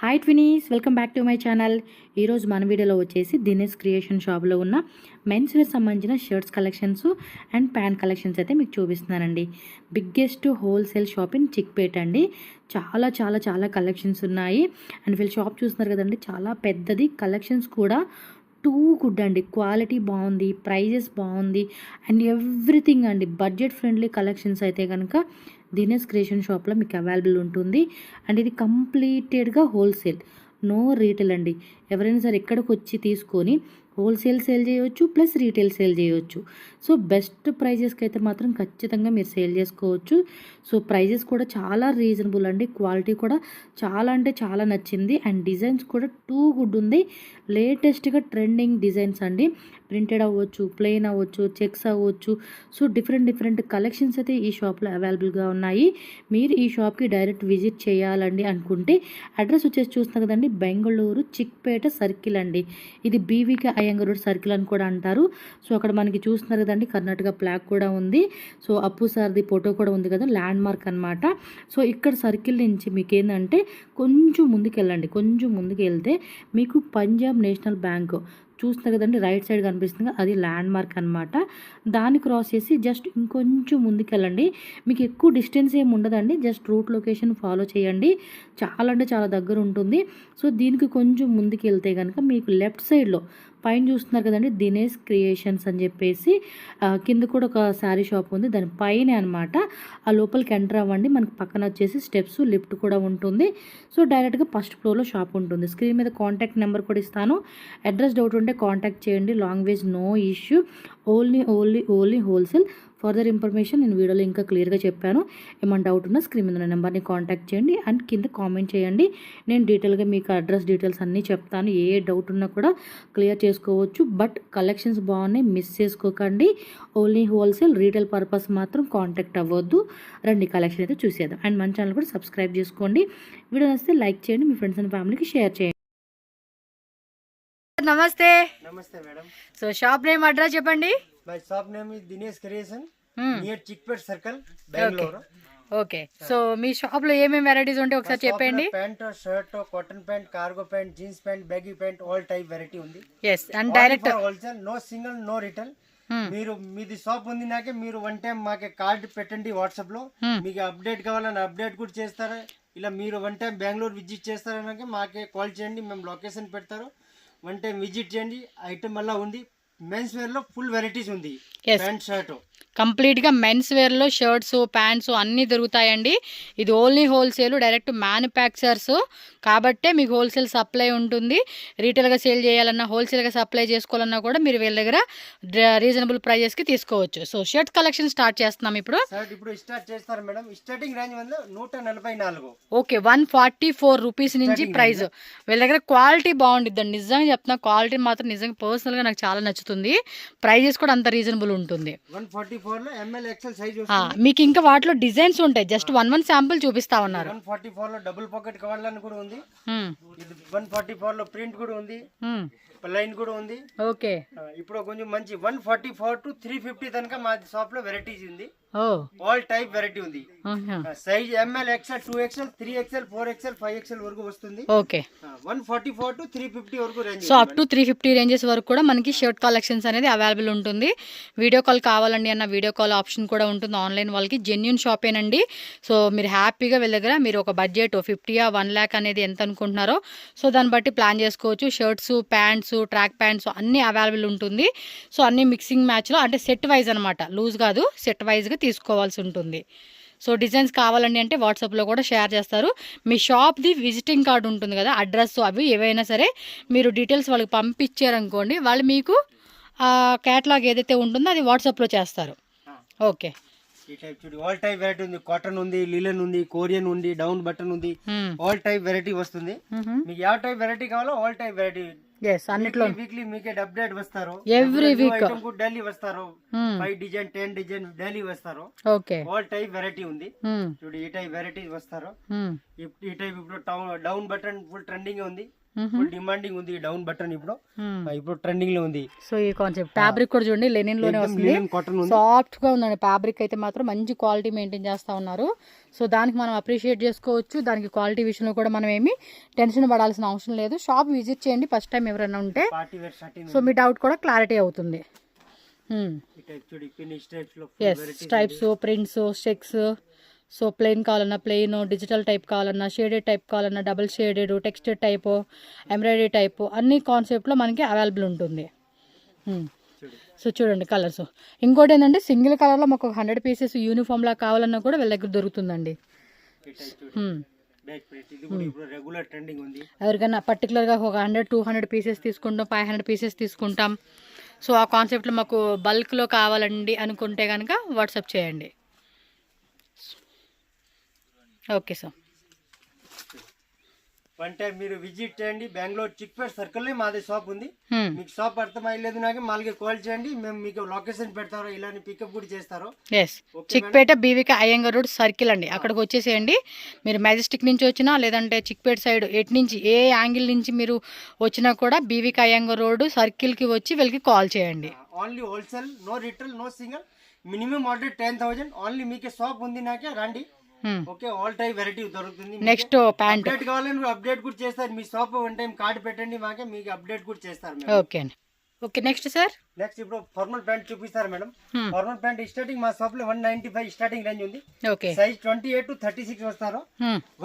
Hi twinnies, welcome back to my channel. ఈరోజు మన వీడియోలో వచ్చేసి దినేష్ క్రియేషన్ షాప్లో ఉన్న మెన్స్ వేర్ సంబంధించిన shirts collections and pant collections అయితే మీకు చూపిస్తున్నానండి. Biggest wholesale shop in Chickpet అండి. చాలా చాలా చాలా కలెక్షన్స్ ఉన్నాయి. అండ్ వీళ్ళు షాప్ చూస్తున్నారు కదండి, చాలా పెద్దది. కలెక్షన్స్ కూడా టూ గుడ్ అండి. క్వాలిటీ బాగుంది, ప్రైజెస్ బాగుంది అండ్ ఎవ్రీథింగ్ అండి. బడ్జెట్ ఫ్రెండ్లీ కలెక్షన్స్ అయితే కనుక దినేష్ క్రియేషన్ షాప్లో మీకు అవైలబుల్ ఉంటుంది. అండ్ ఇది కంప్లీటెడ్గా హోల్సేల్, నో రీటైల్ అండి. ఎవరైనా సరే ఇక్కడికి వచ్చి తీసుకొని హోల్సేల్ సేల్ చేయవచ్చు, ప్లస్ రీటైల్ సేల్ చేయవచ్చు. సో బెస్ట్ ప్రైజెస్కి అయితే మాత్రం ఖచ్చితంగా మీరు సేల్ చేసుకోవచ్చు. సో ప్రైజెస్ కూడా చాలా రీజనబుల్ అండి. క్వాలిటీ కూడా చాలా అంటే చాలా నచ్చింది. అండ్ డిజైన్స్ కూడా టూ గుడ్ ఉంది. లేటెస్ట్గా ట్రెండింగ్ డిజైన్స్ అండి. ప్రింటెడ్ అవ్వచ్చు, ప్లెయిన్ అవ్వచ్చు, చెక్స్ అవ్వచ్చు. సో డిఫరెంట్ కలెక్షన్స్ అయితే ఈ షాప్లో అవైలబుల్గా ఉన్నాయి. మీరు ఈ షాప్కి డైరెక్ట్ విజిట్ చేయాలండి అనుకుంటే అడ్రస్ వచ్చేసి చూస్తున్నారు కదండి, బెంగళూరు చిక్పేట సర్కిల్ అండి. ఇది బీవీకే అయ్యంగార్ రోడ్ సర్కిల్ అని కూడా అంటారు. సో అక్కడ మనకి చూస్తున్నారు కదండి, కర్ణాటక ఫ్లాగ్ కూడా ఉంది. సో అప్పు సార్ది ఫోటో కూడా ఉంది కదా, ల్యాండ్ మార్క్ అనమాట. సో ఇక్కడ సర్కిల్ నుంచి మీకు ఏంటంటే కొంచెం ముందుకు వెళ్ళండి. కొంచెం ముందుకు వెళ్తే మీకు పంజాబ్ నేషనల్ బ్యాంక్ చూస్తున్నారు కదండి, రైట్ సైడ్ కనిపిస్తుంది, అది ల్యాండ్ మార్క్ అనమాట. దాన్ని క్రాస్ చేసి జస్ట్ ఇంకొంచెం ముందుకెళ్ళండి. మీకు ఎక్కువ డిస్టెన్స్ ఏమి ఉండదండి, జస్ట్ రూట్ లొకేషన్ ఫాలో చేయండి. చాలా అంటే చాలా దగ్గర ఉంటుంది. సో దీనికి కొంచెం ముందుకు వెళ్తే కనుక మీకు లెఫ్ట్ సైడ్లో పైన చూస్తున్నారు కదండి, దినేష్ క్రియేషన్స్ అని చెప్పేసి కింద కూడా ఒక శారీ షాప్ ఉంది, దాని పైన అనమాట. ఆ లోపలికి ఎంటర్ అవ్వండి. మనకు పక్కన వచ్చేసి స్టెప్స్, లిఫ్ట్ కూడా ఉంటుంది. సో డైరెక్ట్గా ఫస్ట్ ఫ్లోర్లో షాప్ ఉంటుంది. స్క్రీన్ మీద కాంటాక్ట్ నెంబర్ కూడా ఇస్తాను. అడ్రస్ డౌట్ ఉంటే కాంటాక్ట్ చేయండి. Language no issue. Only wholesale. Further information నేను వీడియోలో ఇంకా క్లియర్గా చెప్పాను. ఏమైనా డౌట్ ఉన్నా స్క్రీన్ మీద ఉన్న నెంబర్ని కాంటాక్ట్ చేయండి అండ్ కింద కామెంట్ చేయండి. నేను డీటెయిల్గా మీకు అడ్రస్ డీటెయిల్స్ అన్నీ చెప్తాను. ఏ డౌట్ ఉన్నా కూడా క్లియర్ చేసుకోవచ్చు. బట్ కలెక్షన్స్ బాగున్నాయి, మిస్ చేసుకోకండి. ఓన్లీ హోల్సేల్, రీటైల్ పర్పస్ మాత్రం కాంటాక్ట్ అవ్వద్దు. రండి కలెక్షన్ అయితే చూసేద్దాం. అండ్ మన ఛానల్ కూడా సబ్స్క్రైబ్ చేసుకోండి. వీడియో నచ్చితే లైక్ చేయండి, మీ ఫ్రెండ్స్ అండ్ ఫ్యామిలీకి షేర్ చేయండి. నమస్తే. నమస్తే madam. So shop name, address చెప్పండి. My shop name is Dinesh creation, near Chickpet circle, Bengaluru. Okay. So మీ షాప్ లో ఏమేమి వెరైటీస్ ఉంటాయి ఒకసారి చెప్పండి. Pant, shirt, cotton pant, cargo pant, jeans pant, baggy pant, all type variety ఉంది. Yes, and direct wholesale, no single, no retail. మీరు మీది shop ఉంది నాకే, మీరు వన్ టైం మాకే కార్డ్ పెట్టండి వాట్సాప్ లో. మీకు అప్డేట్ కావాలని అప్డేట్ కూడా చేస్తారా, ఇలా మీరు వన్ టైం బెంగళూరు విజిట్ చేస్తారన్నాకే మాకే కాల్ చేయండి, మేము లొకేషన్ పెడతారు. వన్ టైం విజిట్ చేయండి. ఐటమ్ అలా ఉంది. మెన్స్ వేర్ లో ఫుల్ వెరైటీస్ ఉంది. ప్యాంట్, షర్ట్ కంప్లీట్గా మెన్స్ వేర్లో షర్ట్స్, ప్యాంట్స్ అన్నీ దొరుకుతాయండి. ఇది ఓన్లీ హోల్సేల్, డైరెక్ట్ మ్యానుఫ్యాక్చర్స్ కాబట్టే మీకు హోల్సేల్ సప్లై ఉంటుంది. రీటైల్గా సేల్ చేయాలన్నా, హోల్సేల్గా సప్లై చేసుకోవాలన్నా కూడా మీరు వీళ్ళ దగ్గర రీజనబుల్ ప్రైజెస్కి తీసుకోవచ్చు. సో షర్ట్ కలెక్షన్ స్టార్ట్ చేస్తున్నాం ఇప్పుడు. స్టార్ట్ చేస్తారు madam. Starting range 144. Okay, 144 rupees నుంచి ప్రైస్. వీళ్ళ దగ్గర క్వాలిటీ బాగుంటుందండి. నిజంగా చెప్తున్నా, క్వాలిటీ మాత్రం నిజంగా పర్సనల్గా నాకు చాలా నచ్చుతుంది. ప్రైజెస్ కూడా అంత రీజనబుల్ ఉంటుంది. 144 లో ML XL సైజ్ మీకు ఇంకా వాటిలో డిజైన్స్ ఉంటాయి. జస్ట్ వన్ శాంపుల్ చూపిస్తా ఉన్నారు. 144 లో డబుల్ పాకెట్ కావాలని కూడా ఉంది. ఇది 144 లో ప్రింట్ కూడా ఉంది, లైన్ కూడా ఉంది. ఓకే, ఇప్పుడు కొంచెం మంచి 144 to 350 తనక మా షాప్ లో వెరైటీస్ ఉంది. ఆల్ టైప్ వెరైటీ ఉంది. Size ML XL, 2XL, 3XL, 4XL, 5XL వరకు వస్తుంది. ఓకే, 144 to 350 వరకు range. So up to 350 ranges వరకు కూడా మనకి షర్ట్ కలెక్షన్స్ అనేది అవైలబుల్ ఉంటుంది. వీడియో కాల్ కావాలండి అన్న వీడియో కాల్ ఆప్షన్ కూడా ఉంటుంది. ఆన్లైన్ వాళ్ళకి జెన్యూన్ షాపేనండి. సో మీరు హ్యాపీగా వీళ్ళ దగ్గర మీరు ఒక బడ్జెట్ 50 or 1 lakh అనేది ఎంత అనుకుంటున్నారో సో దాన్ని బట్టి ప్లాన్ చేసుకోవచ్చు. షర్ట్స్, ప్యాంట్స్, ట్రాక్ ప్యాంట్స్ అన్నీ అవైలబుల్ ఉంటుంది. సో అన్నీ మిక్సింగ్ మ్యాచ్లో, అంటే సెట్ వైజ్ అనమాట, లూజ్ కాదు, సెట్ వైజ్గా తీసుకోవాల్సి ఉంటుంది. సో డిజైన్స్ కావాలండి అంటే వాట్సాప్లో కూడా షేర్ చేస్తారు. మీ షాప్ది విజిటింగ్ కార్డు ఉంటుంది కదా, అడ్రస్ అవి ఏవైనా సరే మీరు డీటెయిల్స్ వాళ్ళకి పంపించారనుకోండి, వాళ్ళు మీకు క్యాటలాగ్ ఏదైతే ఉంటుందో అది వాట్సాప్లో చేస్తారు. ఓకే, ఈ టైప్ చూడు, ఆల్ టైప్ వెరైటీ ఉంది. కాటన్ ఉంది, లిలన్ ఉంది, కొరియన్ ఉంది, డౌన్ బటన్ ఉంది, ఆల్ టైప్ వెరైటీ వస్తుంది. మీకు ಯಾವ టైప్ వెరైటీ కావాలో ఆల్ టైప్ వెరైటీ. అన్నిట్లో వీక్లీ మీకే అప్డేట్ వస్తారు. ఎవ్రీ వీక్ డైలీ వస్తారు. 5 డిజైన్ 10 డిజైన్ డైలీ వస్తారు. ఓకే, ఆల్ టైప్ వెరైటీ ఉంది. చూడు ఈ టైప్ వెరైటీ వస్తారు. ఈ టైప్ ఇప్పుడు డౌన్ బటన్ ఫుల్ ట్రెండింగ్ ఉంది. ఫుల్ డిమాండింగ్ ఉంది డౌన్ బటన్ ఇప్పుడు ట్రెండింగ్ లో ఉంది. సో ఈ కాన్సెప్ట్ ఫ్యాబ్రిక్ కూడా చూడండి లెనిన్ లోనే వస్తుంది, కాటన్ ఉంది, సాఫ్ట్ గా ఉందండి. ఫ్యాబ్రిక్ అయితే మాత్రం మంచి క్వాలిటీ మెయింటైన్ చేస్తా ఉన్నారు. సో దానికి మనం అప్రిషియేట్ చేసుకోవచ్చు. దానికి క్వాలిటీ విషయంలో కూడా మనం ఏమి టెన్షన్ పడాల్సిన అవసరం లేదు. షాప్ విజిట్ చేయండి ఫస్ట్ టైం ఎవరైనా ఉంటే, పార్టీ వేర్ షర్టింగ్. సో మీ డౌట్ కూడా క్లారిటీ అవుతుంది. Stripes, prints, checks, so plain కావాలన్నా ప్లెయిన్, డిజిటల్ టైప్ కావాలన్నా, షేడెడ్ టైప్ కావాలన్నా, double shaded, texture type, embroidery type అన్ని కాన్సెప్ట్లో మనకి అవైలబుల్ ఉంటుంది. సో చూడండి కలర్స్. ఇంకోటి ఏంటంటే సింగిల్ కలర్లో మాకు 100 పీసెస్ యూనిఫామ్లా కావాలన్నా కూడా వీళ్ళ దగ్గర దొరుకుతుందండి. ఎవరికైనా పర్టికులర్గా ఒక 100-200 పీసెస్ తీసుకుంటాం, 500 పీసెస్ తీసుకుంటాం. సో ఆ కాన్సెప్ట్లో మాకు బల్క్లో కావాలండి అనుకుంటే కనుక వాట్సాప్ చేయండి. Okay sir. వన్ టైం మీరు విజిట్ చేయండి. బెంగళూరు చిక్పేట్ సర్కిల్ లో మాది షాప్ ఉంది. మీకు షాప్ అర్థమయ్యలేదు నాకు మాకు కాల్ చేయండి, మేము మీకు లొకేషన్ పెడతారో ఇలాని పికప్ కూడా చేస్తారో. చిక్పేట బీవిక అయ్యంగర్ రోడ్ సర్కిల్ అండి, అక్కడికి వచ్చేసేయండి. మీరు మెజెస్టిక్ నుంచి వచ్చినా లేదంటే చిక్పేట సైడ్ ఎటు నుంచి ఏ యాంగిల్ నుంచి మీరు వచ్చినా కూడా బీవిక అయ్యంగర్ రోడ్ సర్కిల్కి వచ్చి వీళ్ళకి కాల్ చేయండి. Only wholesale, no retail, no single. Minimum order 10,000 only. మీకు షాప్ ఉంది నాకే రండి. ఓకే, ఆల్ టైప్ వెరైటీ దొరుకుతుంది. నెక్స్ట్ ప్యాంట్ అప్డేట్ కావాలని అప్డేట్ కూడా చేస్తారు. మీ షాప్ వన్ టైం కార్డు పెట్టండి మాకే, మీకు అప్డేట్ కూడా చేస్తారు. Okay okay. Next sir, next ఇప్పుడు ఫార్మల్ ప్యాంట్ చూపిస్తారు మేడం. ఫార్మల్ ప్యాంట్ స్టార్టింగ్ మా షాప్ లో 195 స్టార్టింగ్ రేంజ్ ఉంది. ఓకే, సైజ్ 28 to 36 వస్తారు.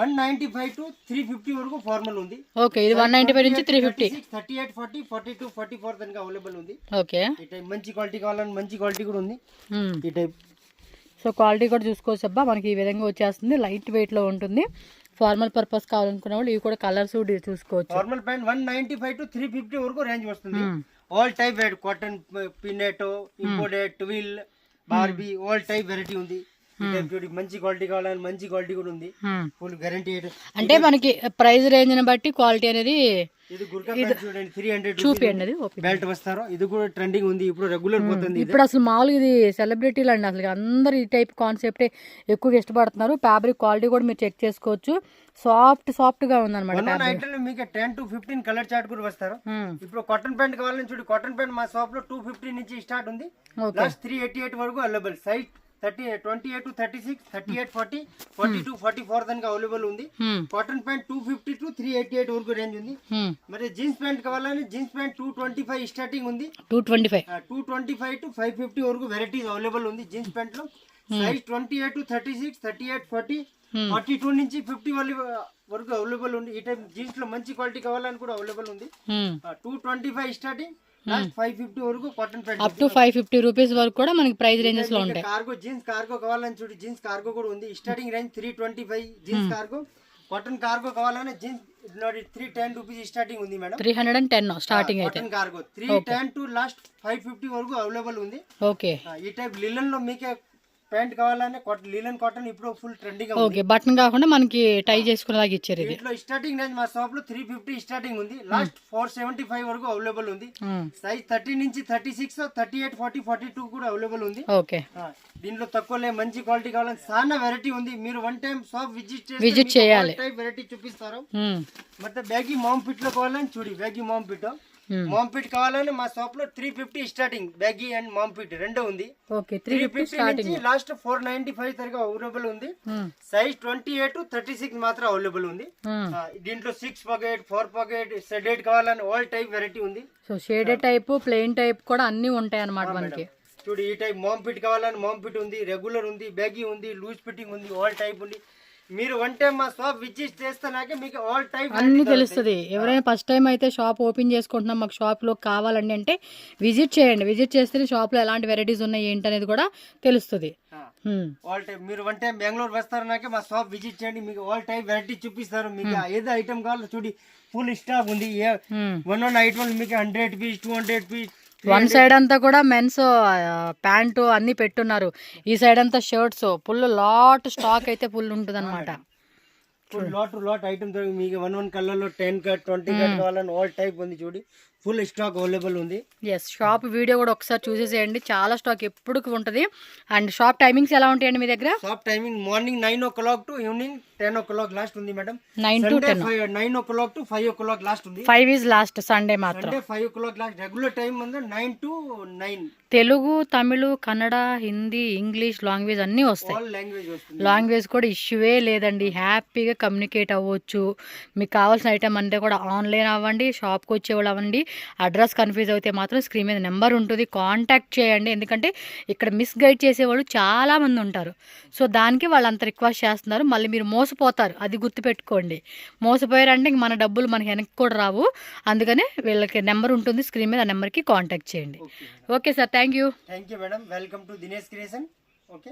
195 to 350 వరకు ఫార్మల్ ఉంది. ఓకే, ఇది 195 నుంచి 350, 38, 40, 42, 44 దానికి అవైలబుల్ ఉంది. ఓకే, ఈ టైప్ మంచి క్వాలిటీ కావాలని మంచి క్వాలిటీ కూడా ఉంది. ఈ టైప్ సో క్వాలిటీ కూడా చూసుకోవచ్చు అబ్బా. మనకి ఈ విధంగా వచ్చేస్తుంది, లైట్ వెయిట్ లో ఉంటుంది. ఫార్మల్ పర్పస్ కావాలనుకున్న వాళ్ళు ఇవి కూడా కలర్స్ చూసుకోవచ్చు. ఫార్మల్ ప్యాంట్ 195 to 350 వరకు రేంజ్ వస్తుంది. ఆల్ టైప్ కాటన్, పినెటో, ఇంపోర్టెడ్, ట్విల్, బార్బీ, ఆల్ టైప్ వెరైటీ ఉంది. మంచి క్వాలిటీ కావాలని మంచి క్వాలిటీ కూడా ఉంది. Full guarantee. అంటే మనకి ప్రైస్ రేంజ్ ని బట్టి క్వాలిటీ అనేది. ఇది గుర్కా ప్యాంట్ చూడండి, 300 చూపియండి. అది బెల్ట్ వస్తారు. ఇది కూడా ట్రెండింగ్ ఉంది, ఇప్పుడు రెగ్యులర్ పోతుంది. ఇప్పుడు అసలు మామూలుగా ఇది సెలబ్రిటీలు అండి, అసలు అందరు ఈ టైప్ కాన్సెప్టే ఎక్కువగా ఇష్టపడుతున్నారు. ఫ్యాబ్రిక్ క్వాలిటీ కూడా మీరు చెక్ చేసుకోవచ్చు, సాఫ్ట్ గా ఉందన్నమాట. మీకు 10 to 15 కలర్ చార్ట్ కూడా వస్తారు. ఇప్పుడు కాటన్ ప్యాంట్ కావాలని చూడు, కాటన్ ప్యాంట్ మా షాప్ లో 250 నుంచి స్టార్ట్ ఉంది, లాస్ట్ 388 వరకు అవైలబుల్. సైజ్ 28 to 36, 38, 40, 42, 44 దానికి అవైలబుల్ ఉంది. కాటన్ ప్యాంట్ 250 to 388 వరకు రేంజ్ ఉంది. మరి జీన్స్ ప్యాంట్ కావాలని జీన్స్ ప్యాంట్ 225 స్టార్టింగ్ ఉంది. 225 to 550 వరకు వెరైటీస్ అవైలబుల్ ఉంది జీన్స్ ప్యాంట్ లో. సైజ్ 28 to 36, 38, 40, 42 నుంచి 50 వరకు అవైలబుల్ ఉంది. ఈ టైప్ జీన్స్ లో మంచి క్వాలిటీ కావాలని కూడా అవైలబుల్ ఉంది. 225 స్టార్టింగ్, 550 వరకు cotton pant, up to 550 rupees వరకు కూడా మనకి ప్రైస్ రేంజెస్ లో ఉంటాయి. కార్గో, జీన్స్ కార్గో కావాలని చూడు, జీన్స్ కార్గో కూడా ఉంది. Starting range 325 jeans cargo. Cotton cargo కావాలని జీన్స్ 310 రూపీస్ స్టార్టింగ్ ఉంది మేడం. 310 స్టార్టింగ్ అయితే. కాటన్ కార్గో 310 టు లాస్ట్ 550 వరకు అవైలబుల్ ఉంది. ఓకే, ఈ టైప్ లిలన్ లో మీకే ప్యాంట్ కావాలని లిలన్ కాటన్ ఇప్పుడు ఫుల్ ట్రెండింగ్. ఓకే, బటన్ కాకుండా మనకి టై చేసుకునేలాగా ఇచ్చారు. ఇది స్టార్టింగ్ రేంజ్ మా షాప్ లో 350 స్టార్టింగ్ ఉంది, లాస్ట్ 475 వరకు అవైలబుల్ ఉంది. సైజ్ 30 నుంచి 36, 38, 40, 42 కూడా అవైలబుల్ ఉంది. ఓకే, దీంట్లో తక్కువలే మంచి క్వాలిటీ కావాలని చాలా వెరైటీ ఉంది. మీరు వన్ టైం షాప్ విజిట్ చేయాలి. వెరైటీ చూపిస్తారు. ಮತ್ತೆ బ్యాగీ మామ్ ఫిట్ లో కావాలని చూడి, బ్యాగీ మామ్ ఫిట్ కావాలని మా షాప్ లో 350 starting. Baggy and mom fit రెండు ఉంది. ఓకే, 350 లాస్ట్ 495 వరకు అవైలబుల్ ఉంది. సైజ్ 28 to 36 మాత్రం అవైలబుల్ ఉంది. దీంట్లో 6 పాకెట్, 4 పాకెట్, షేడెడ్ కావాలని ఆల్ టైప్ వెరైటీ ఉంది. So shaded type, plain type కూడా అన్ని ఉంటాయి అన్నమాట మనకి. చూడు, ఈ టైప్ మామ్ ఫిట్ కావాలని మామ్ ఫిట్ ఉంది, రెగ్యులర్ ఉంది, బ్యాగీ ఉంది, లూజ్ ఫిట్టింగ్ ఉంది, ఆల్ టైప్ ఉంది. మీరు వన్ టైం మా షాప్ విజిట్ చేస్తానాకే మీకు ఆల్ టైప్ అన్ని తెలుస్తుంది. ఎవరైనా ఫస్ట్ టైం అయితే షాప్ ఓపెన్ చేసుకుంటున్నాం, మాకు షాప్ లో కావాలండి అంటే విజిట్ చేయండి. విజిట్ చేస్తే షాప్ లో ఎలాంటి వెరైటీస్ ఉన్నాయి ఏంటి అనేది కూడా తెలుస్తుంది. ఆల్ టైప్ మీరు వన్ టైం బెంగళూరు వస్తారనాకే మా షాప్ విజిట్ చేయండి, మీకు ఆల్ టైప్ వెరైటీ చూపిస్తారు. మీకు ఏదో ఐటమ్ కావాలో చూడి, ఫుల్ స్టాక్ ఉంది. వన్ ఐటమ్ మీకు 100 పీస్, 200 పీస్. వన్ సైడ్ అంతా కూడా మెన్స్ ప్యాంటు అన్ని పెట్టున్నారు, ఈ సైడ్ అంతా షర్ట్స్ ఫుల్ లాట్ స్టాక్ అయితే ఫుల్ ఉంటుంది అనమాట. లాట్ ఐటమ్ మీకు 1 కలర్ లో 10 కట్, 20 కట్ కావాలని ఆల్ టైప్ ఉంది. చూడి, ఫుల్ స్టాక్ అవైలబుల్ ఉంది. ఎస్, షాప్ వీడియో కూడా ఒకసారి చూసేసేయండి, చాలా స్టాక్ ఎప్పుడుకి ఉంటుంది. అండ్ షాప్ టైమింగ్స్ ఎలా ఉంటాయండి మీ దగ్గర? Shop timing morning 9 o'clock to evening 10 o'clock last ఉంది madam. 9 to 10, 9 o'clock to 5 o'clock last ఉంది. 5 ఈజ్ లాస్ట్, సండే మాత్రం. అంటే 5 o'clock లాస్ట్. రెగ్యులర్ టైం ఉంది 9 to 9. Telugu, Tamil, Kannada, Hindi, English language అన్నీ వస్తాయి. ఆల్ లాంగ్వేజ్ వస్తుంది. లాంగ్వేజ్ కూడా ఇష్యూవే లేదండి, హ్యాపీగా కమ్యూనికేట్ అవ్వచ్చు. మీకు కావాల్సిన ఐటమ్ అంటే కూడా ఆన్లైన్ అవ్వండి, షాప్కి వచ్చేవాళ్ళు అవ్వండి. అడ్రస్ కన్ఫ్యూజ్ అయితే మాత్రం స్క్రీన్ మీద నెంబర్ ఉంటుంది, కాంటాక్ట్ చేయండి. ఎందుకంటే ఇక్కడ మిస్ గైడ్ చేసేవాళ్ళు చాలామంది ఉంటారు. సో దానికి వాళ్ళు అంత రిక్వెస్ట్ చేస్తున్నారు, మళ్ళీ మీరు మోసపోతారు, అది గుర్తుపెట్టుకోండి. మోసపోయారంటే ఇంక మన డబ్బులు మనకి వెనక్కి కూడా రావు. అందుకనే వీళ్ళకి నెంబర్ ఉంటుంది స్క్రీన్ మీద, ఆ నెంబర్కి కాంటాక్ట్ చేయండి. Okay sir, thank you madam. Welcome to Dinesh creation. Okay.